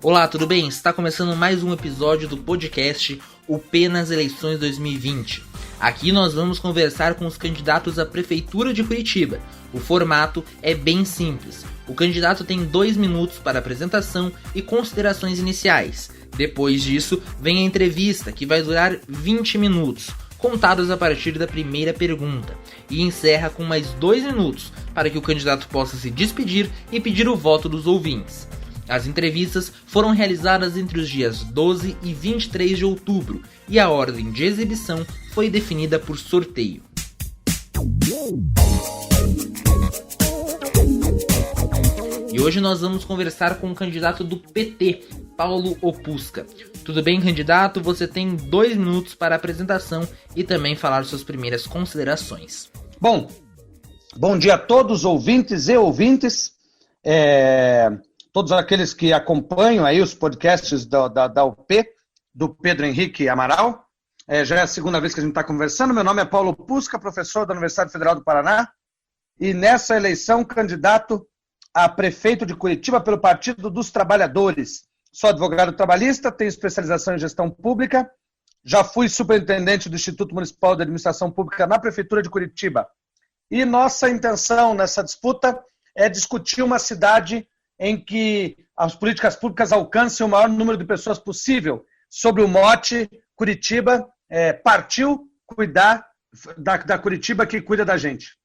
Olá, tudo bem? Está começando mais um episódio do podcast O P nas Eleições 2020. Aqui nós vamos conversar com os candidatos à Prefeitura de Curitiba. O formato é bem simples. O candidato tem 2 minutos para apresentação e considerações iniciais. Depois disso, vem a entrevista, que vai durar 20 minutos, contados a partir da primeira pergunta, e encerra com mais 2 minutos para que o candidato possa se despedir e pedir o voto dos ouvintes. As entrevistas foram realizadas entre os dias 12 e 23 de outubro e a ordem de exibição foi definida por sorteio. E hoje nós vamos conversar com o candidato do PT, Paulo Opusca. Tudo bem, candidato? Você tem 2 minutos para a apresentação e também falar suas primeiras considerações. Bom dia a todos, ouvintes e ouvintes. Todos aqueles que acompanham aí os podcasts da UP, do Pedro Henrique Amaral. Já é a segunda vez que a gente está conversando. Meu nome é Paulo Opusca, professor da Universidade Federal do Paraná. E nessa eleição, candidato a prefeito de Curitiba pelo Partido dos Trabalhadores. Sou advogado trabalhista, tenho especialização em gestão pública. Já fui superintendente do Instituto Municipal de Administração Pública na Prefeitura de Curitiba. E nossa intenção nessa disputa é discutir uma cidade em que as políticas públicas alcancem o maior número de pessoas possível, sob o mote Curitiba partiu cuidar da Curitiba que cuida da gente.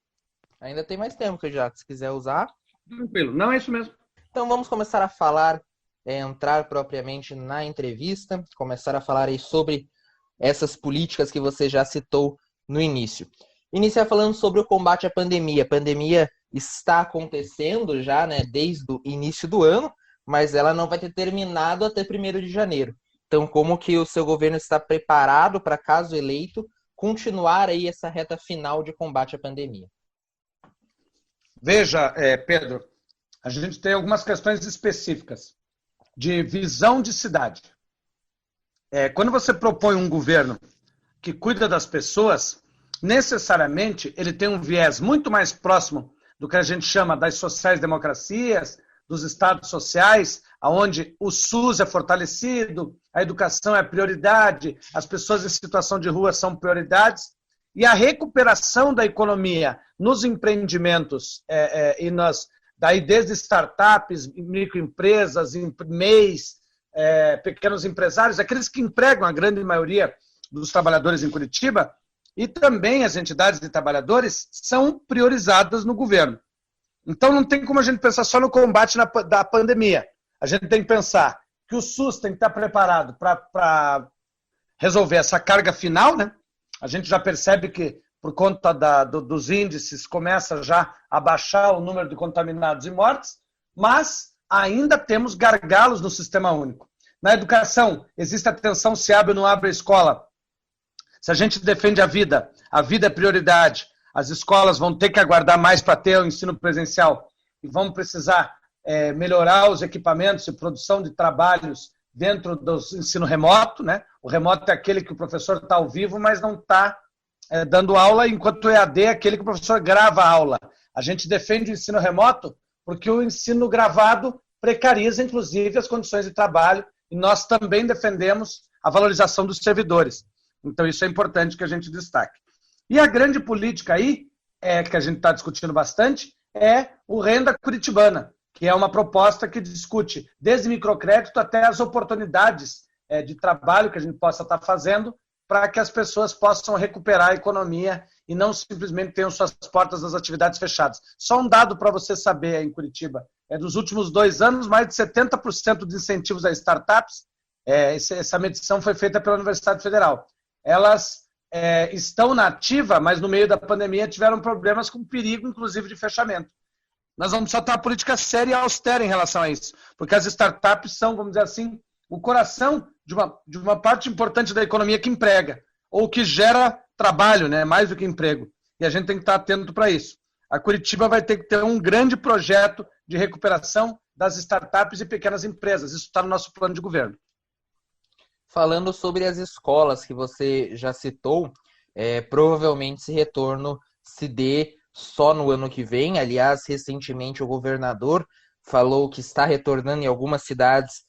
Ainda tem mais tempo, candidato, se quiser usar. Tranquilo, não é isso mesmo. Então vamos começar a falar, entrar propriamente na entrevista, começar a falar aí sobre essas políticas que você já citou no início. Iniciar falando sobre o combate à pandemia. A pandemia está acontecendo já, desde o início do ano, mas ela não vai ter terminado até 1º de janeiro. Então, como que o seu governo está preparado para, caso eleito, continuar aí essa reta final de combate à pandemia? Veja, Pedro, a gente tem algumas questões específicas de visão de cidade. Quando você propõe um governo que cuida das pessoas, necessariamente ele tem um viés muito mais próximo do que a gente chama das sociais-democracias, dos estados sociais, onde o SUS é fortalecido, a educação é prioridade, as pessoas em situação de rua são prioridades, e a recuperação da economia nos empreendimentos, daí desde startups, microempresas, MEIs, pequenos empresários, aqueles que empregam a grande maioria dos trabalhadores em Curitiba, e também as entidades de trabalhadores são priorizadas no governo. Então não tem como a gente pensar só no combate da pandemia. A gente tem que pensar que o SUS tem que estar preparado para resolver essa carga final, né? A gente já percebe que, por conta dos índices, começa já a baixar o número de contaminados e mortes, mas ainda temos gargalos no sistema único. Na educação, existe a tensão se abre ou não abre a escola. Se a gente defende a vida é prioridade, as escolas vão ter que aguardar mais para ter o ensino presencial e vão precisar melhorar os equipamentos e produção de trabalhos dentro do ensino remoto, né? O remoto é aquele que o professor está ao vivo, mas não está dando aula, enquanto o EAD é aquele que o professor grava a aula. A gente defende o ensino remoto porque o ensino gravado precariza, inclusive, as condições de trabalho, e nós também defendemos a valorização dos servidores. Então, isso é importante que a gente destaque. E a grande política aí, que a gente está discutindo bastante, é o Renda Curitibana, que é uma proposta que discute desde microcrédito até as oportunidades de trabalho que a gente possa estar fazendo para que as pessoas possam recuperar a economia e não simplesmente tenham suas portas das atividades fechadas. Só um dado para você saber em Curitiba. Dos últimos 2 anos, mais de 70% de incentivos a startups, essa medição foi feita pela Universidade Federal. Elas estão na ativa, mas no meio da pandemia tiveram problemas com perigo, inclusive, de fechamento. Nós vamos precisar ter uma política séria e austera em relação a isso, porque as startups são, vamos dizer assim, o coração de uma parte importante da economia que emprega, ou que gera trabalho, mais do que emprego. E a gente tem que estar atento para isso. A Curitiba vai ter que ter um grande projeto de recuperação das startups e pequenas empresas. Isso está no nosso plano de governo. Falando sobre as escolas que você já citou, provavelmente esse retorno se dê só no ano que vem. Aliás, recentemente o governador falou que está retornando em algumas cidades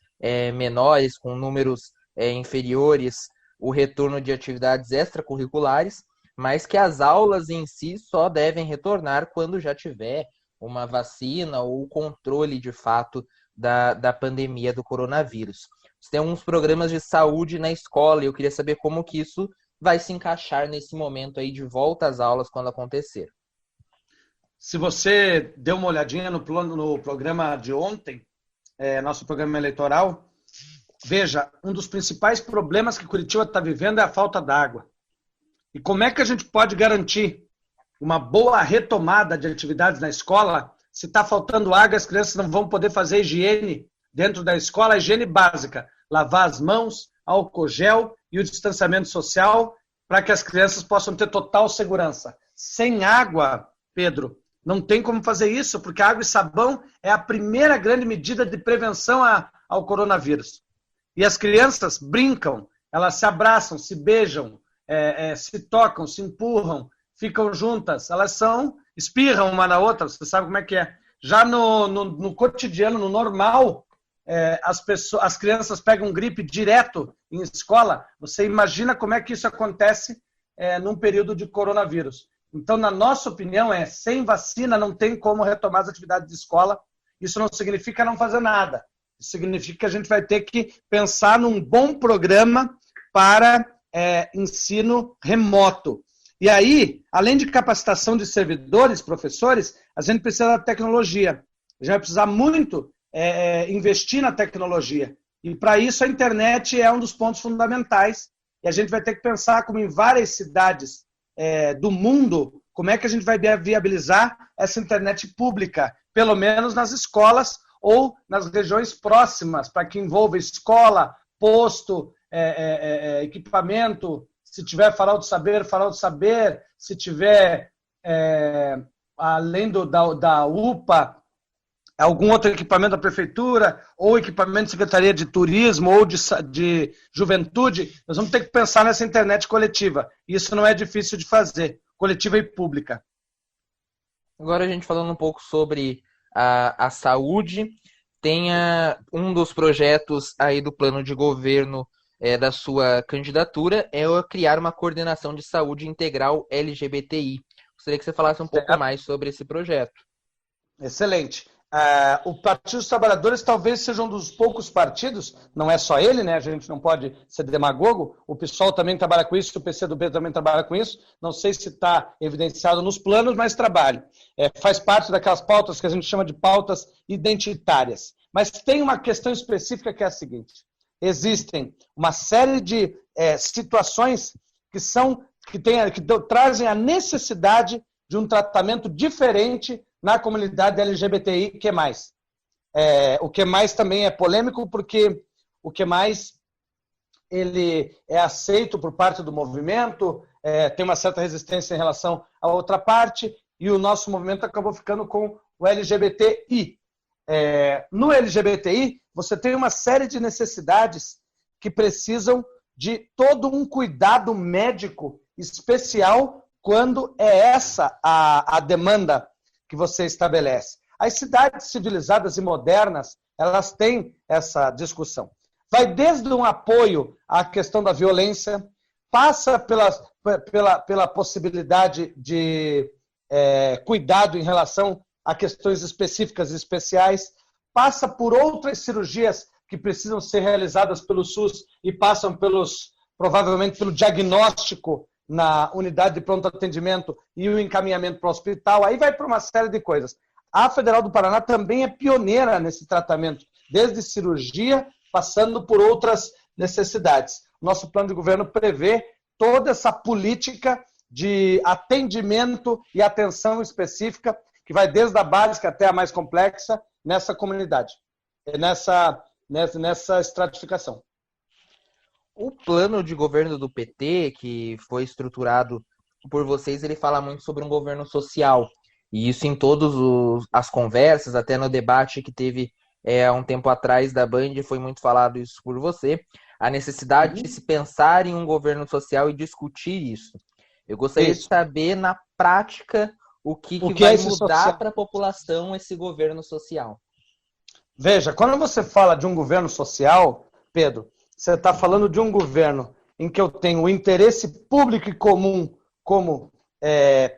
menores, com números inferiores, o retorno de atividades extracurriculares, mas que as aulas em si só devem retornar quando já tiver uma vacina ou controle de fato da pandemia do coronavírus. Você tem uns programas de saúde na escola e eu queria saber como que isso vai se encaixar nesse momento aí de volta às aulas quando acontecer. Se você deu uma olhadinha no programa de ontem, nosso programa eleitoral, veja, um dos principais problemas que Curitiba está vivendo é a falta d'água. E como é que a gente pode garantir uma boa retomada de atividades na escola se está faltando água, as crianças não vão poder fazer higiene dentro da escola, a higiene básica, lavar as mãos, álcool gel e o distanciamento social para que as crianças possam ter total segurança. Sem água, Pedro, não tem como fazer isso, porque água e sabão é a primeira grande medida de prevenção ao coronavírus. E as crianças brincam, elas se abraçam, se beijam, se tocam, se empurram, ficam juntas, elas espirram uma na outra, você sabe como é que é. Já no cotidiano, no normal, as crianças pegam gripe direto em escola, você imagina como é que isso acontece num período de coronavírus. Então, na nossa opinião, sem vacina não tem como retomar as atividades de escola, isso não significa não fazer nada, isso significa que a gente vai ter que pensar num bom programa para ensino remoto. E aí, além de capacitação de servidores, professores, a gente precisa da tecnologia. A gente vai precisar muito investir na tecnologia. E para isso a internet é um dos pontos fundamentais. E a gente vai ter que pensar como em várias cidades do mundo, como é que a gente vai viabilizar essa internet pública, pelo menos nas escolas ou nas regiões próximas, para que envolva escola, posto, equipamento. Se tiver farol do saber, se tiver, além da UPA, algum outro equipamento da prefeitura, ou equipamento de Secretaria de Turismo, ou de Juventude, nós vamos ter que pensar nessa internet coletiva. Isso não é difícil de fazer, coletiva e pública. Agora a gente falando um pouco sobre a saúde, tem um dos projetos aí do plano de governo da sua candidatura é criar uma coordenação de saúde integral LGBTI. Gostaria que você falasse um pouco mais sobre esse projeto. Excelente. O Partido dos Trabalhadores talvez seja um dos poucos partidos, não é só ele, né? A gente não pode ser demagogo, o PSOL também trabalha com isso, o PCdoB também trabalha com isso, não sei se está evidenciado nos planos, mas trabalha. Faz parte daquelas pautas que a gente chama de pautas identitárias. Mas tem uma questão específica que é a seguinte: existem uma série de situações que trazem a necessidade de um tratamento diferente na comunidade LGBTI QI+. O QI+, também é polêmico porque o QI+, ele é aceito por parte do movimento, tem uma certa resistência em relação à outra parte, e o nosso movimento acabou ficando com o LGBTI. No LGBTI, você tem uma série de necessidades que precisam de todo um cuidado médico especial quando é essa a demanda que você estabelece. As cidades civilizadas e modernas, elas têm essa discussão. Vai desde um apoio à questão da violência, passa pela possibilidade de cuidado em relação a questões específicas e especiais, passa por outras cirurgias que precisam ser realizadas pelo SUS e passam provavelmente pelo diagnóstico na unidade de pronto atendimento e o encaminhamento para o hospital, aí vai para uma série de coisas. A Federal do Paraná também é pioneira nesse tratamento, desde cirurgia, passando por outras necessidades. Nosso plano de governo prevê toda essa política de atendimento e atenção específica, que vai desde a básica até a mais complexa, nessa comunidade, nessa estratificação. O plano de governo do PT, que foi estruturado por vocês, ele fala muito sobre um governo social. E isso em todas as conversas, até no debate que teve há um tempo atrás da Band, foi muito falado isso por você. A necessidade de se pensar em um governo social e discutir isso. Eu gostaria de saber, na prática, o que vai mudar para a população esse governo social. Veja, quando você fala de um governo social, Pedro, você está falando de um governo em que eu tenho o interesse público e comum como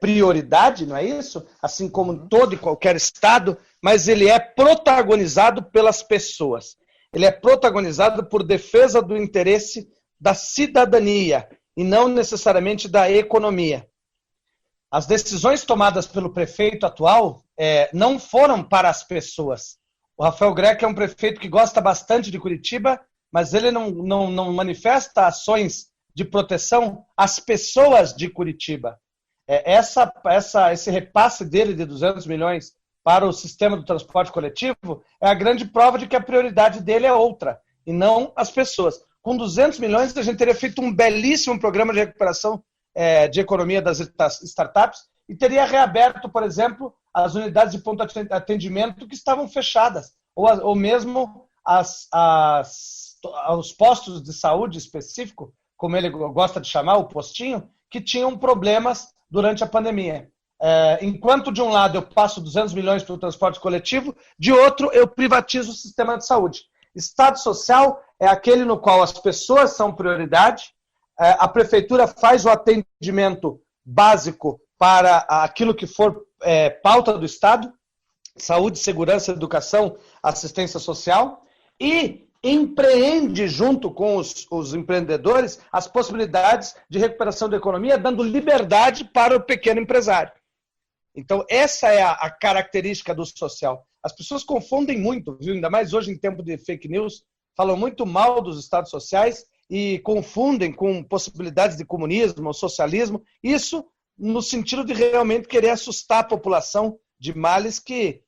prioridade, não é isso? Assim como todo e qualquer Estado, mas ele é protagonizado pelas pessoas. Ele é protagonizado por defesa do interesse da cidadania e não necessariamente da economia. As decisões tomadas pelo prefeito atual não foram para as pessoas. O Rafael Greca é um prefeito que gosta bastante de Curitiba, mas ele não manifesta ações de proteção às pessoas de Curitiba. Esse repasse dele de 200 milhões para o sistema do transporte coletivo é a grande prova de que a prioridade dele é outra, e não as pessoas. Com 200 milhões, a gente teria feito um belíssimo programa de recuperação de economia das startups e teria reaberto, por exemplo, as unidades de ponto de atendimento que estavam fechadas, ou mesmo os postos de saúde específico, como ele gosta de chamar, o postinho, que tinham problemas durante a pandemia. Enquanto de um lado eu passo 200 milhões para o transporte coletivo, de outro eu privatizo o sistema de saúde. Estado social é aquele no qual as pessoas são prioridade, a prefeitura faz o atendimento básico para aquilo que for pauta do Estado, saúde, segurança, educação, assistência social, e empreende junto com os empreendedores as possibilidades de recuperação da economia, dando liberdade para o pequeno empresário. Então, essa é a característica do social. As pessoas confundem muito, viu? Ainda mais hoje em tempo de fake news, falam muito mal dos estados sociais e confundem com possibilidades de comunismo ou socialismo. Isso no sentido de realmente querer assustar a população de males que,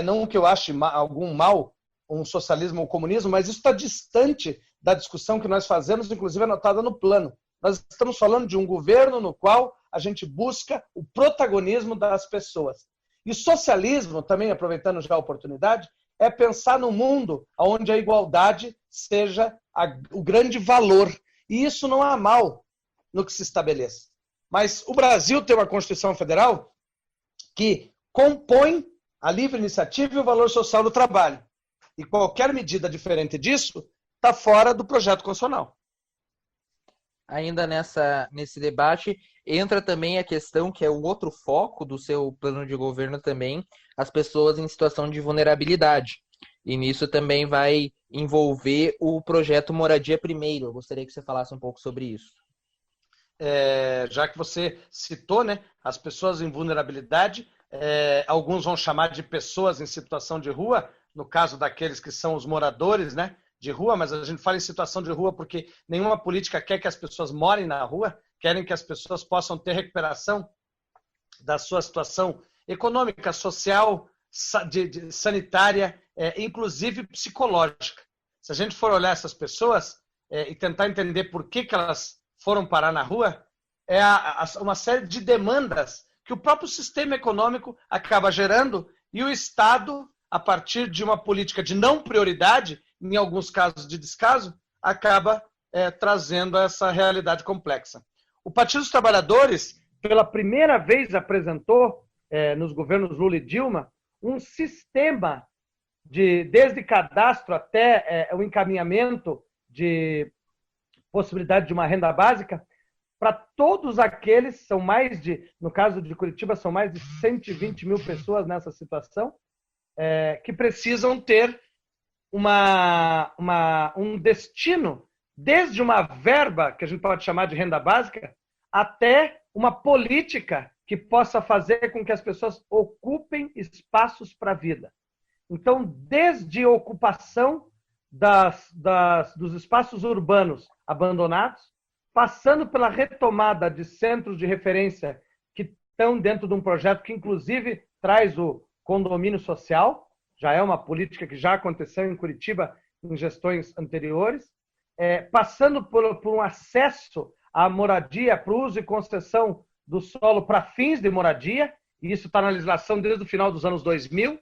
não que eu ache algum mal, um socialismo ou comunismo, mas isso está distante da discussão que nós fazemos, inclusive anotada no plano. Nós estamos falando de um governo no qual a gente busca o protagonismo das pessoas. E o socialismo, também aproveitando já a oportunidade, é pensar num mundo onde a igualdade seja o grande valor. E isso não há mal no que se estabeleça. Mas o Brasil tem uma Constituição Federal que compõe a livre iniciativa e o valor social do trabalho. E qualquer medida diferente disso está fora do projeto constitucional. Ainda nesse debate, entra também a questão, que é o outro foco do seu plano de governo também, as pessoas em situação de vulnerabilidade. E nisso também vai envolver o projeto Moradia Primeiro. Eu gostaria que você falasse um pouco sobre isso. Já que você citou, né, as pessoas em vulnerabilidade, alguns vão chamar de pessoas em situação de rua, no caso daqueles que são os moradores, né, de rua, mas a gente fala em situação de rua porque nenhuma política quer que as pessoas morem na rua, querem que as pessoas possam ter recuperação da sua situação econômica, social, sanitária, inclusive psicológica. Se a gente for olhar essas pessoas e tentar entender por que elas foram parar na rua, uma série de demandas que o próprio sistema econômico acaba gerando e o Estado, a partir de uma política de não prioridade, em alguns casos de descaso, acaba trazendo essa realidade complexa. O Partido dos Trabalhadores, pela primeira vez, apresentou, nos governos Lula e Dilma, um sistema desde cadastro até o encaminhamento de possibilidade de uma renda básica para todos aqueles, no caso de Curitiba, são mais de 120 mil pessoas nessa situação, que precisam ter um destino, desde uma verba, que a gente pode chamar de renda básica, até uma política que possa fazer com que as pessoas ocupem espaços para a vida. Então, desde a ocupação dos espaços urbanos abandonados, passando pela retomada de centros de referência que estão dentro de um projeto que, inclusive, traz o condomínio social, já é uma política que já aconteceu em Curitiba em gestões anteriores, passando por um acesso à moradia, para o uso e concessão do solo para fins de moradia, e isso está na legislação desde o final dos anos 2000,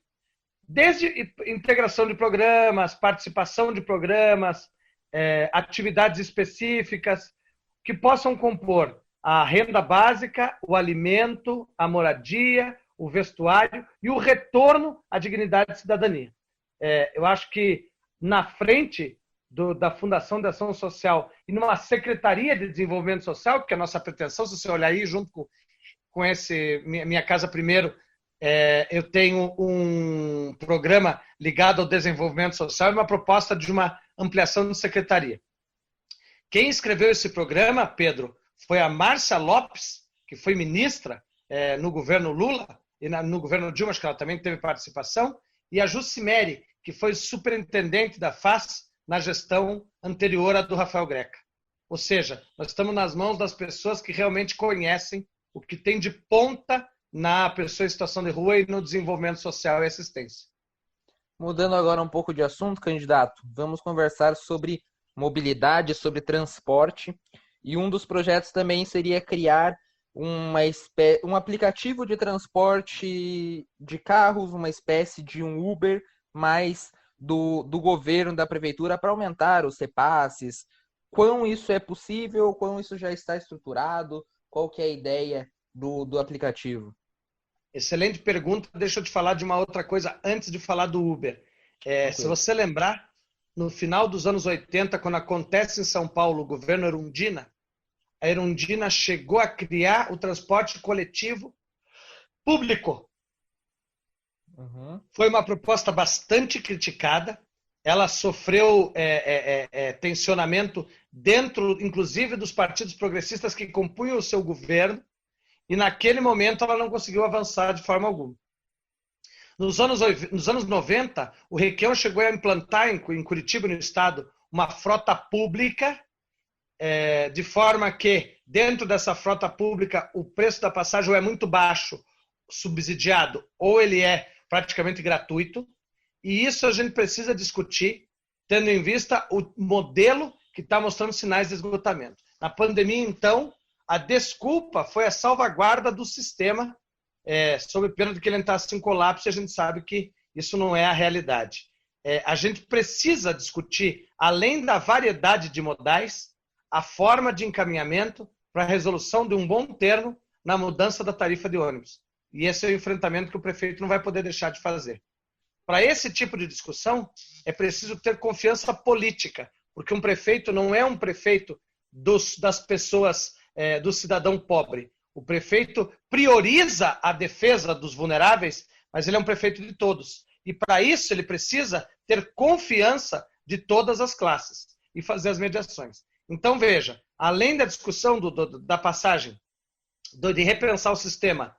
desde integração de programas, participação de programas, atividades específicas que possam compor a renda básica, o alimento, a moradia, o vestuário e o retorno à dignidade de cidadania. Eu acho que na frente da Fundação de Ação Social e numa Secretaria de Desenvolvimento Social, porque a nossa pretensão, se você olhar aí, junto com esse Minha Casa Primeiro, eu tenho um programa ligado ao desenvolvimento social e uma proposta de uma ampliação de secretaria. Quem escreveu esse programa, Pedro, foi a Márcia Lopes, que foi ministra no governo Lula, e no governo Dilma, acho que ela também teve participação, e a Jucimere, que foi superintendente da FAS na gestão anterior à do Rafael Greca. Ou seja, nós estamos nas mãos das pessoas que realmente conhecem o que tem de ponta na pessoa em situação de rua e no desenvolvimento social e assistência. Mudando agora um pouco de assunto, candidato, vamos conversar sobre mobilidade, sobre transporte, e um dos projetos também seria criar um aplicativo de transporte de carros, uma espécie de um Uber, mas do governo, da prefeitura, para aumentar os repasses. Quão isso é possível, quão isso já está estruturado, qual que é a ideia do aplicativo? Excelente pergunta. Deixa eu te falar de uma outra coisa antes de falar do Uber. Okay. Se você lembrar, no final dos anos 80, quando acontece em São Paulo o governo Erundina, a Erundina chegou a criar o transporte coletivo público. Uhum. Foi uma proposta bastante criticada. Ela sofreu tensionamento dentro, inclusive, dos partidos progressistas que compunham o seu governo. E naquele momento ela não conseguiu avançar de forma alguma. Nos anos 90, o Requião chegou a implantar em Curitiba, no estado, uma frota pública, de forma que, dentro dessa frota pública, o preço da passagem ou é muito baixo, subsidiado, ou ele é praticamente gratuito. E isso a gente precisa discutir, tendo em vista o modelo que está mostrando sinais de esgotamento. Na pandemia, então, a desculpa foi a salvaguarda do sistema, sob pena de que ele entrasse em colapso, e a gente sabe que isso não é a realidade. A gente precisa discutir, além da variedade de modais, a forma de encaminhamento para a resolução de um bom termo na mudança da tarifa de ônibus. E esse é o enfrentamento que o prefeito não vai poder deixar de fazer. Para esse tipo de discussão, é preciso ter confiança política, porque um prefeito não é um prefeito das pessoas, do cidadão pobre. O prefeito prioriza a defesa dos vulneráveis, mas ele é um prefeito de todos. E para isso ele precisa ter confiança de todas as classes e fazer as mediações. Então veja, além da discussão da passagem, de repensar o sistema,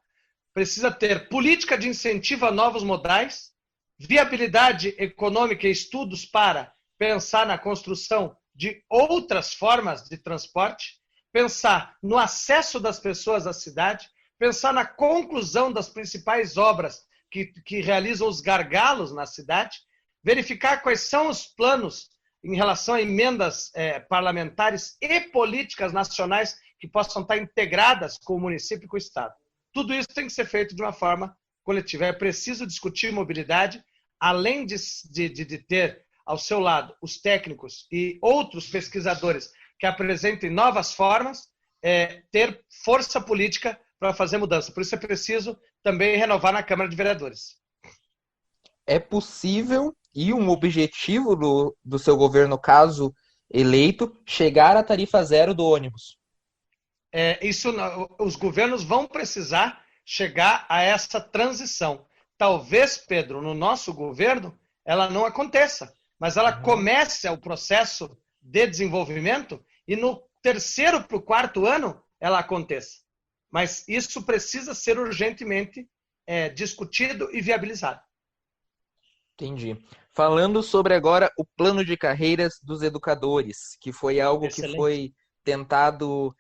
precisa ter política de incentivo a novos modais, viabilidade econômica e estudos para pensar na construção de outras formas de transporte, pensar no acesso das pessoas à cidade, pensar na conclusão das principais obras que realizam os gargalos na cidade, verificar quais são os planos em relação a emendas parlamentares e políticas nacionais que possam estar integradas com o município e com o Estado. Tudo isso tem que ser feito de uma forma coletiva. É preciso discutir mobilidade, além de ter ao seu lado os técnicos e outros pesquisadores que apresentem novas formas, ter força política para fazer mudança. Por isso é preciso também renovar na Câmara de Vereadores. É possível e um objetivo do seu governo, caso eleito, chegar à tarifa zero do ônibus? Os governos vão precisar chegar a essa transição. Talvez, Pedro, no nosso governo, ela não aconteça, mas ela comece o processo de desenvolvimento e no terceiro para o quarto ano ela aconteça. Mas isso precisa ser urgentemente discutido e viabilizado. Entendi. Falando sobre agora o plano de carreiras dos educadores, que foi algo Excelente. Que foi tentado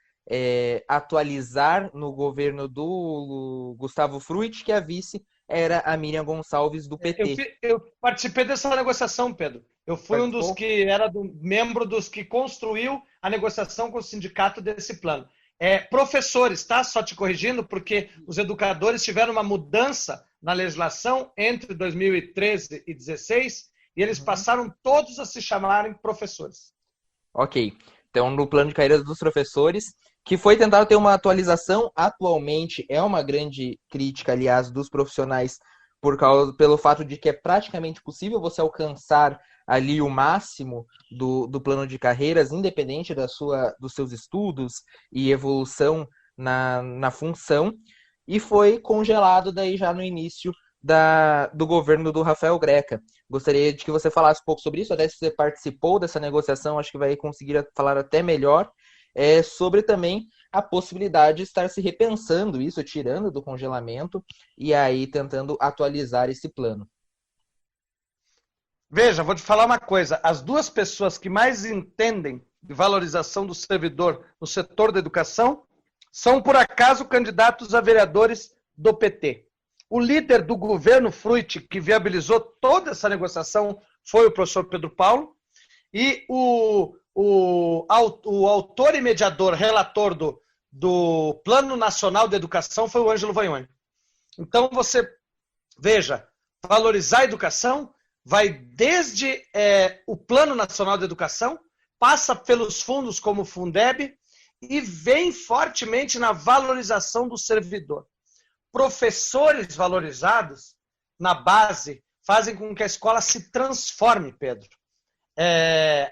atualizar no governo do Gustavo Fruit, que a vice era a Miriam Gonçalves, do PT. Eu participei dessa negociação, Pedro. Eu fui um dos que era membro dos que construiu a negociação com o sindicato desse plano. Professores, tá? Só te corrigindo, porque os educadores tiveram uma mudança na legislação entre 2013 e 2016 e eles passaram todos a se chamarem professores. Ok. Então, no plano de carreira dos professores, que foi tentado ter uma atualização, atualmente é uma grande crítica, aliás, dos profissionais pelo fato de que é praticamente possível você alcançar ali o máximo do plano de carreiras, independente dos seus estudos e evolução na função, e foi congelado daí já no início do governo do Rafael Greca. Gostaria de que você falasse um pouco sobre isso, até se você participou dessa negociação, acho que vai conseguir falar até melhor, sobre também a possibilidade de estar se repensando isso, tirando do congelamento e aí tentando atualizar esse plano. Veja, vou te falar uma coisa. As duas pessoas que mais entendem de valorização do servidor no setor da educação são, por acaso, candidatos a vereadores do PT. O líder do governo Fruit, que viabilizou toda essa negociação, foi o professor Pedro Paulo, e o autor e mediador, relator do Plano Nacional de Educação foi o Ângelo Vaione. Então, você veja, valorizar a educação vai desde o Plano Nacional de Educação, passa pelos fundos como o Fundeb e vem fortemente na valorização do servidor. Professores valorizados na base fazem com que a escola se transforme, Pedro.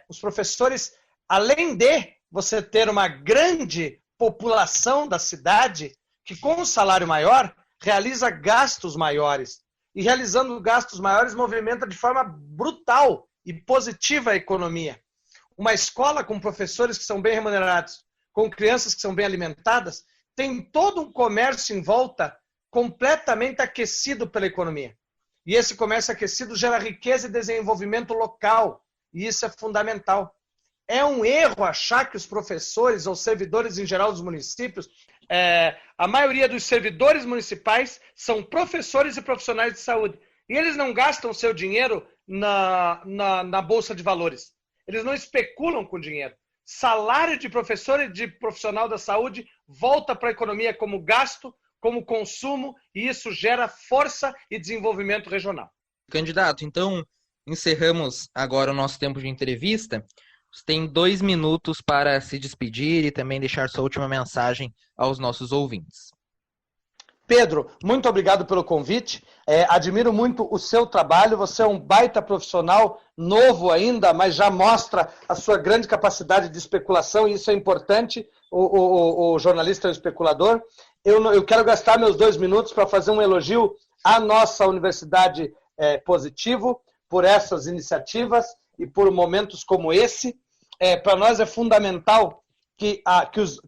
Os professores, além de você ter uma grande população da cidade que com um salário maior realiza gastos maiores. E realizando gastos maiores movimenta de forma brutal e positiva a economia. Uma escola com professores que são bem remunerados, com crianças que são bem alimentadas, tem todo um comércio em volta completamente aquecido pela economia. E esse comércio aquecido gera riqueza e desenvolvimento local. E isso é fundamental. É um erro achar que os professores ou servidores em geral dos municípios, a maioria dos servidores municipais são professores e profissionais de saúde. E eles não gastam seu dinheiro na Bolsa de Valores. Eles não especulam com dinheiro. Salário de professor e de profissional da saúde volta para a economia como gasto, como consumo, e isso gera força e desenvolvimento regional. Candidato, então encerramos agora o nosso tempo de entrevista. Você tem 2 minutos para se despedir e também deixar sua última mensagem aos nossos ouvintes. Pedro, muito obrigado pelo convite. Admiro muito o seu trabalho. Você é um baita profissional, novo ainda, mas já mostra a sua grande capacidade de especulação, e isso é importante. O jornalista é um especulador. Eu quero gastar meus 2 minutos para fazer um elogio à nossa Universidade Positivo por essas iniciativas e por momentos como esse. Para nós é fundamental que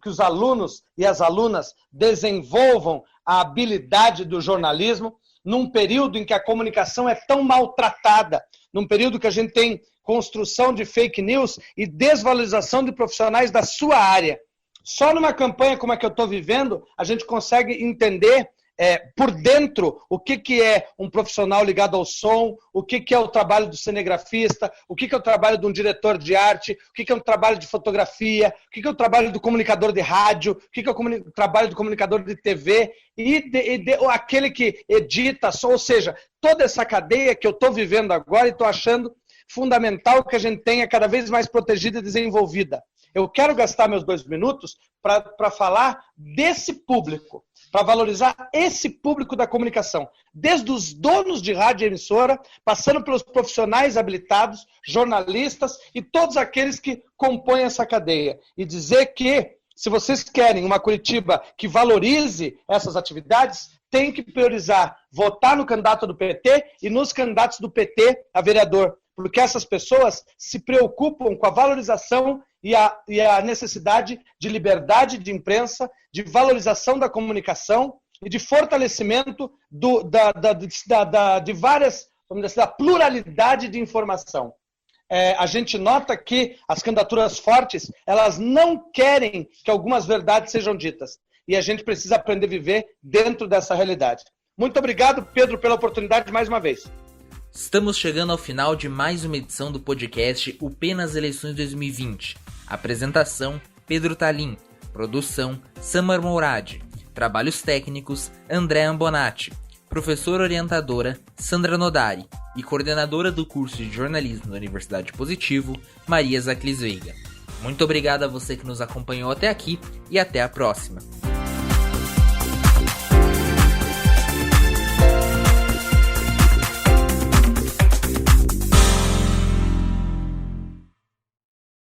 os alunos e as alunas desenvolvam a habilidade do jornalismo num período em que a comunicação é tão maltratada, num período que a gente tem construção de fake news e desvalorização de profissionais da sua área. Só numa campanha como a que eu estou vivendo, a gente consegue entender por dentro o que é um profissional ligado ao som, o que é o trabalho do cinegrafista, o que é o trabalho de um diretor de arte, o que é o trabalho de fotografia, o que é o trabalho do comunicador de rádio, o que é o trabalho do comunicador de TV e aquele que edita, ou seja, toda essa cadeia que eu estou vivendo agora e estou achando fundamental que a gente tenha cada vez mais protegida e desenvolvida. Eu quero gastar meus 2 minutos para falar desse público, para valorizar esse público da comunicação, desde os donos de rádio e emissora, passando pelos profissionais habilitados, jornalistas e todos aqueles que compõem essa cadeia. E dizer que, se vocês querem uma Curitiba que valorize essas atividades, tem que priorizar votar no candidato do PT e nos candidatos do PT a vereador, porque essas pessoas se preocupam com a valorização e a necessidade de liberdade de imprensa, de valorização da comunicação e de fortalecimento de várias, vamos dizer, da pluralidade de informação. A gente nota que as candidaturas fortes, elas não querem que algumas verdades sejam ditas. E a gente precisa aprender a viver dentro dessa realidade. Muito obrigado, Pedro, pela oportunidade mais uma vez. Estamos chegando ao final de mais uma edição do podcast O P nas Eleições 2020. Apresentação, Pedro Talim. Produção, Samar Mourad. Trabalhos técnicos, André Ambonati. Professora orientadora, Sandra Nodari. E coordenadora do curso de jornalismo da Universidade Positivo, Maria Zaclis Veiga. Muito obrigado a você que nos acompanhou até aqui e até a próxima.